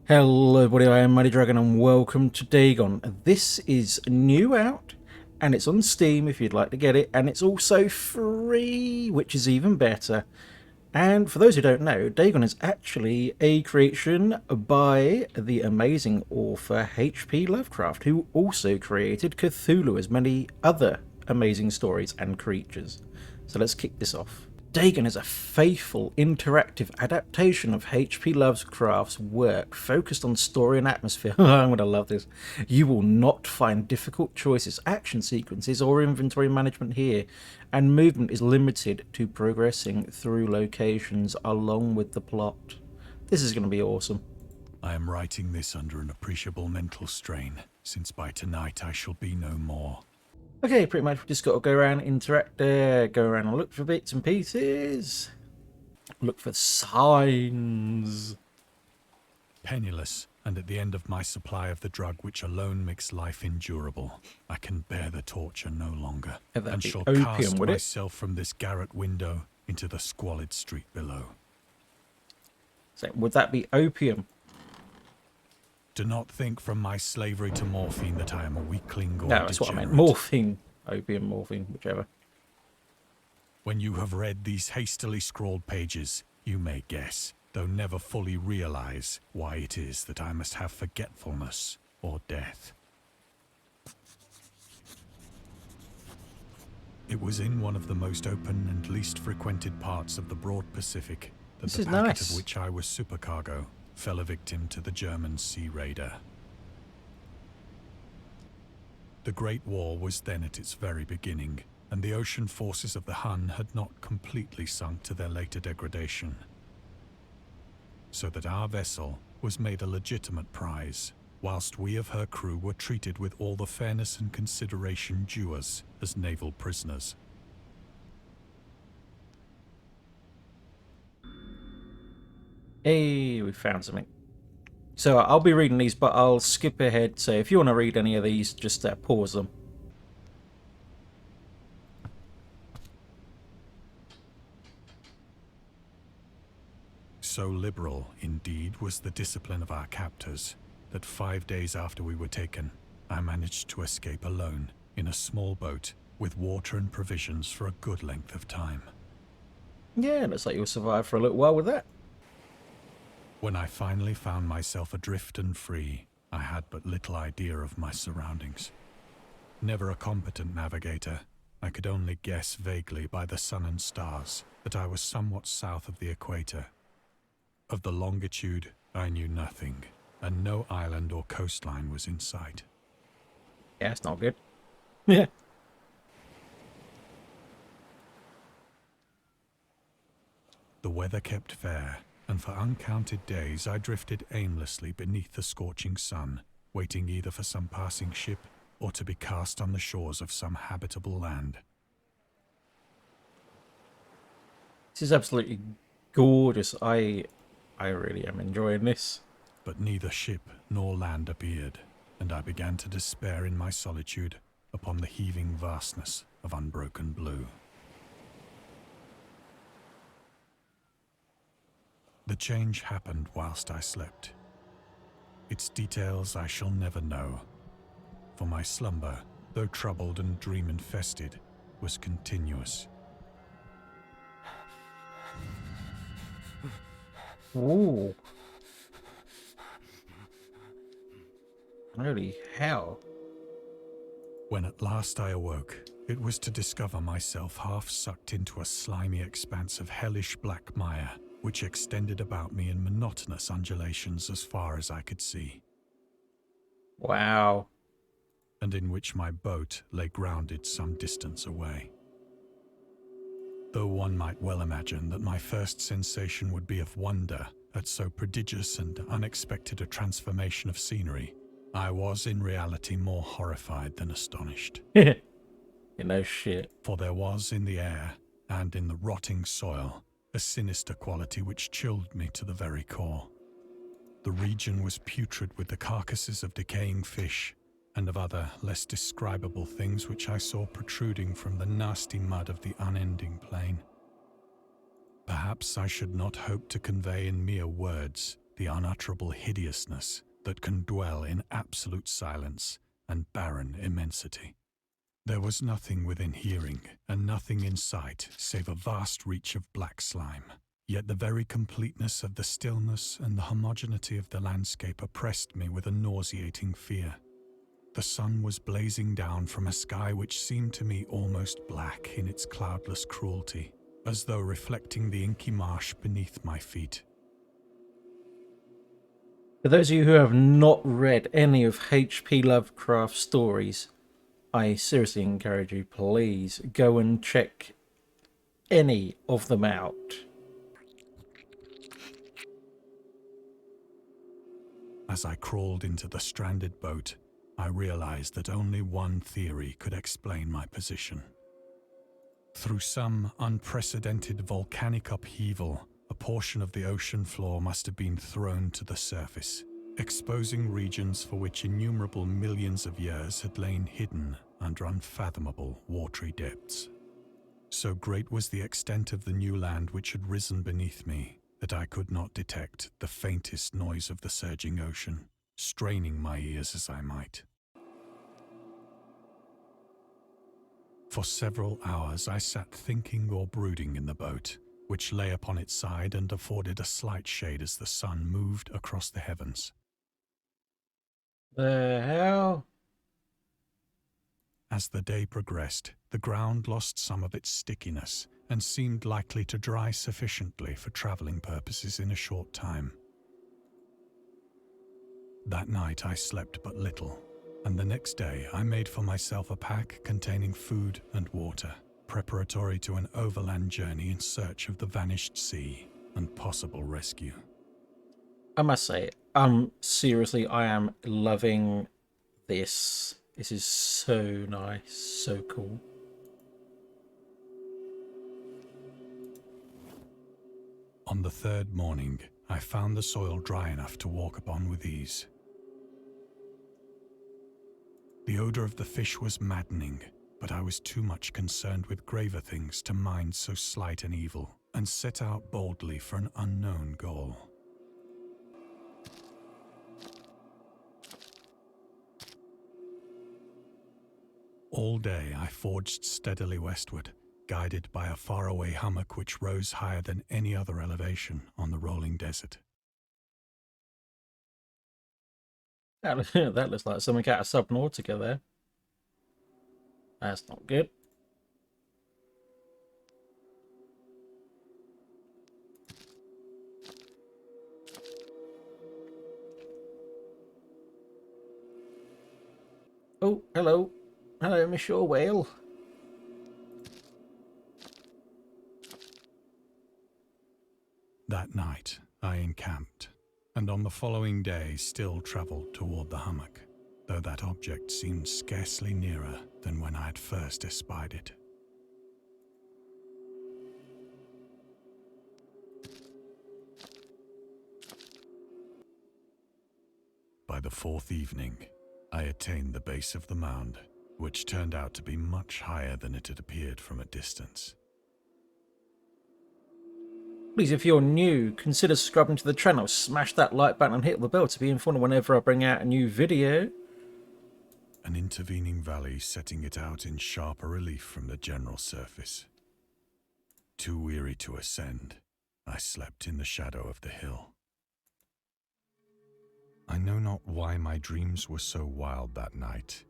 Hello everybody, I am Mighty Dragon and welcome to Dagon. This is new out and it's on Steam if you'd like to get it, and it's also free, which is even better. And for those who don't know, Dagon is actually a creation by the amazing author H.P Lovecraft, who also created Cthulhu, as many other amazing stories and creatures. So let's kick this off. Dagon is a faithful, interactive adaptation of H.P. Lovecraft's work, focused on story and atmosphere. I'm going to love this. You will not find difficult choices, action sequences, or inventory management here, and movement is limited to progressing through locations along with the plot. This is going to be awesome. I am writing this under an appreciable mental strain, since by tonight I shall be no more. Okay, pretty much we just got to go around, interact there, go around and look for bits and pieces. Look for signs. Penniless, and at the end of my supply of the drug which alone makes life endurable, I can bear the torture no longer, and shall cast myself from this garret window into the squalid street below. So, would that be opium? Do not think from my slavery to morphine that I am a weakling or No, that's what I meant. Morphine. Opium, morphine, whichever. When you have read these hastily scrawled pages, you may guess, though never fully realize, why it is that I must have forgetfulness or death. It was in one of the most open and least frequented parts of the broad Pacific that the packet of which I was supercargo fell a victim to the German sea raider. The Great War was then at its very beginning, and the ocean forces of the Hun had not completely sunk to their later degradation, so that our vessel was made a legitimate prize, whilst we of her crew were treated with all the fairness and consideration due us as naval prisoners. Hey, we found something. So I'll be reading these, but I'll skip ahead. So if you want to read any of these, just pause them. So liberal, indeed, was the discipline of our captors, that 5 days after we were taken, I managed to escape alone in a small boat with water and provisions for a good length of time. Yeah, looks like you'll survive for a little while with that. When I finally found myself adrift and free, I had but little idea of my surroundings. Never a competent navigator, I could only guess vaguely by the sun and stars that I was somewhat south of the equator. Of the longitude, I knew nothing, and no island or coastline was in sight. Yeah, that's not good. Yeah. The weather kept fair, and for uncounted days I drifted aimlessly beneath the scorching sun, waiting either for some passing ship or to be cast on the shores of some habitable land. This is absolutely gorgeous. I really am enjoying this. But neither ship nor land appeared, and I began to despair in my solitude upon the heaving vastness of unbroken blue. The change happened whilst I slept. Its details I shall never know, for my slumber, though troubled and dream-infested, was continuous. Ooh. Holy hell. When at last I awoke, it was to discover myself half sucked into a slimy expanse of hellish black mire, which extended about me in monotonous undulations as far as I could see. Wow. And in which my boat lay grounded some distance away. Though one might well imagine that my first sensation would be of wonder at so prodigious and unexpected a transformation of scenery, I was in reality more horrified than astonished. You know shit. For there was in the air, and in the rotting soil, a sinister quality which chilled me to the very core. The region was putrid with the carcasses of decaying fish, and of other, less describable things which I saw protruding from the nasty mud of the unending plain. Perhaps I should not hope to convey in mere words the unutterable hideousness that can dwell in absolute silence and barren immensity. There was nothing within hearing and nothing in sight save a vast reach of black slime. Yet the very completeness of the stillness and the homogeneity of the landscape oppressed me with a nauseating fear. The sun was blazing down from a sky which seemed to me almost black in its cloudless cruelty, as though reflecting the inky marsh beneath my feet. For those of you who have not read any of H.P Lovecraft's stories, I seriously encourage you, please go and check any of them out. As I crawled into the stranded boat, I realized that only one theory could explain my position. Through some unprecedented volcanic upheaval, a portion of the ocean floor must have been thrown to the surface, exposing regions for which innumerable millions of years had lain hidden under unfathomable watery depths. So great was the extent of the new land which had risen beneath me that I could not detect the faintest noise of the surging ocean, straining my ears as I might. For several hours I sat thinking or brooding in the boat, which lay upon its side and afforded a slight shade as the sun moved across the heavens. The hell? As the day progressed, the ground lost some of its stickiness and seemed likely to dry sufficiently for traveling purposes in a short time. That night I slept but little, and the next day I made for myself a pack containing food and water, preparatory to an overland journey in search of the vanished sea and possible rescue. I must say, seriously, I am loving this. This is so nice, so cool. On the third morning, I found the soil dry enough to walk upon with ease. The odor of the fish was maddening, but I was too much concerned with graver things to mind so slight an evil, and set out boldly for an unknown goal. All day I forged steadily westward, guided by a faraway hummock which rose higher than any other elevation on the rolling desert. That looks like something out of Subnautica there. That's not good. Oh, hello. Hello, Monsieur Whale. That night I encamped, and on the following day still travelled toward the hummock, though that object seemed scarcely nearer than when I had first espied it. By the fourth evening, I attained the base of the mound, which turned out to be much higher than it had appeared from a distance. Please, if you're new, consider subscribing to the channel, smash that like button and hit the bell to be informed whenever I bring out a new video. An intervening valley setting it out in sharper relief from the general surface. Too weary to ascend, I slept in the shadow of the hill. I know not why my dreams were so wild that night,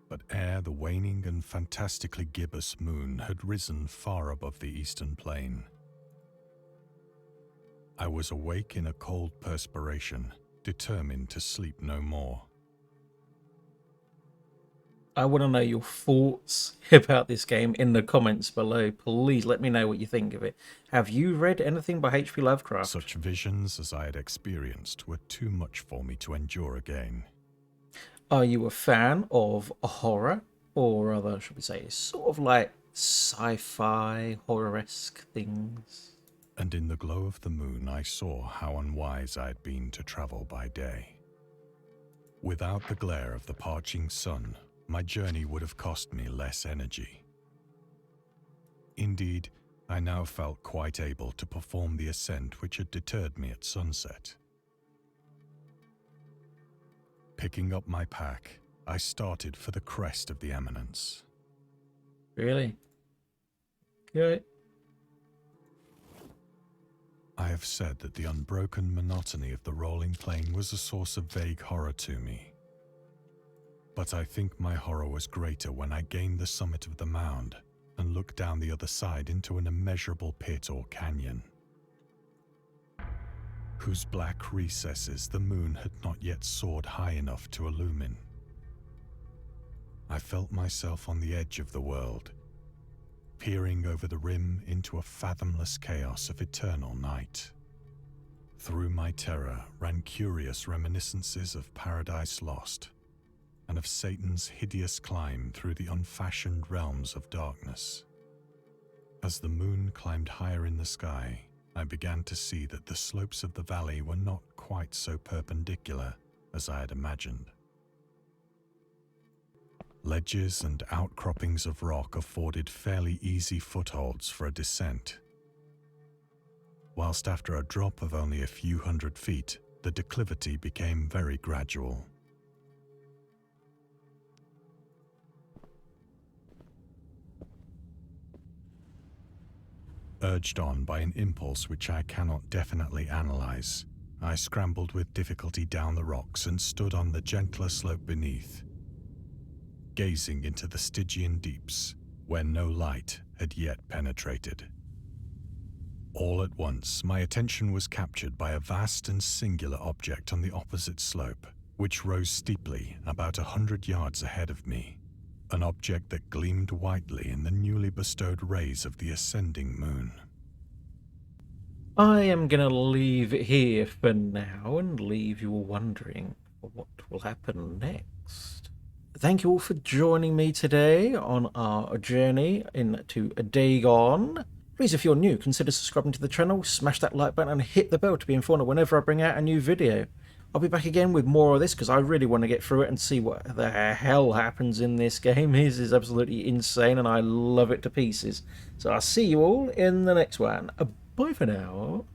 but ere the waning and fantastically gibbous moon had risen far above the eastern plain, I was awake in a cold perspiration, determined to sleep no more. I want to know your thoughts about this game in the comments below. Please let me know what you think of it. Have you read anything by H.P Lovecraft? Such visions as I had experienced were too much for me to endure again. Are you a fan of horror? Or rather, should we say, sort of like sci-fi, horror-esque things? And in the glow of the moon I saw how unwise I had been to travel by day. Without the glare of the parching sun, my journey would have cost me less energy. Indeed, I now felt quite able to perform the ascent which had deterred me at sunset. Picking up my pack, I started for the crest of the eminence. Really? Good. I have said that the unbroken monotony of the rolling plain was a source of vague horror to me. But I think my horror was greater when I gained the summit of the mound and looked down the other side into an immeasurable pit or canyon, whose black recesses the moon had not yet soared high enough to illumine. I felt myself on the edge of the world, peering over the rim into a fathomless chaos of eternal night. Through my terror ran curious reminiscences of Paradise Lost, and of Satan's hideous climb through the unfashioned realms of darkness. As the moon climbed higher in the sky, I began to see that the slopes of the valley were not quite so perpendicular as I had imagined. Ledges and outcroppings of rock afforded fairly easy footholds for a descent, whilst after a drop of only a few hundred feet, the declivity became very gradual. Urged on by an impulse which I cannot definitely analyze, I scrambled with difficulty down the rocks and stood on the gentler slope beneath, gazing into the Stygian deeps, where no light had yet penetrated. All at once, my attention was captured by a vast and singular object on the opposite slope, which rose steeply about 100 yards ahead of me, an object that gleamed whitely in the newly bestowed rays of the ascending moon. I am going to leave it here for now and leave you all wondering what will happen next. Thank you all for joining me today on our journey into Dagon. Please, if you're new, consider subscribing to the channel, smash that like button and hit the bell to be informed whenever I bring out a new video. I'll be back again with more of this because I really want to get through it and see what the hell happens in this game. This is absolutely insane and I love it to pieces. So I'll see you all in the next one. Bye for now.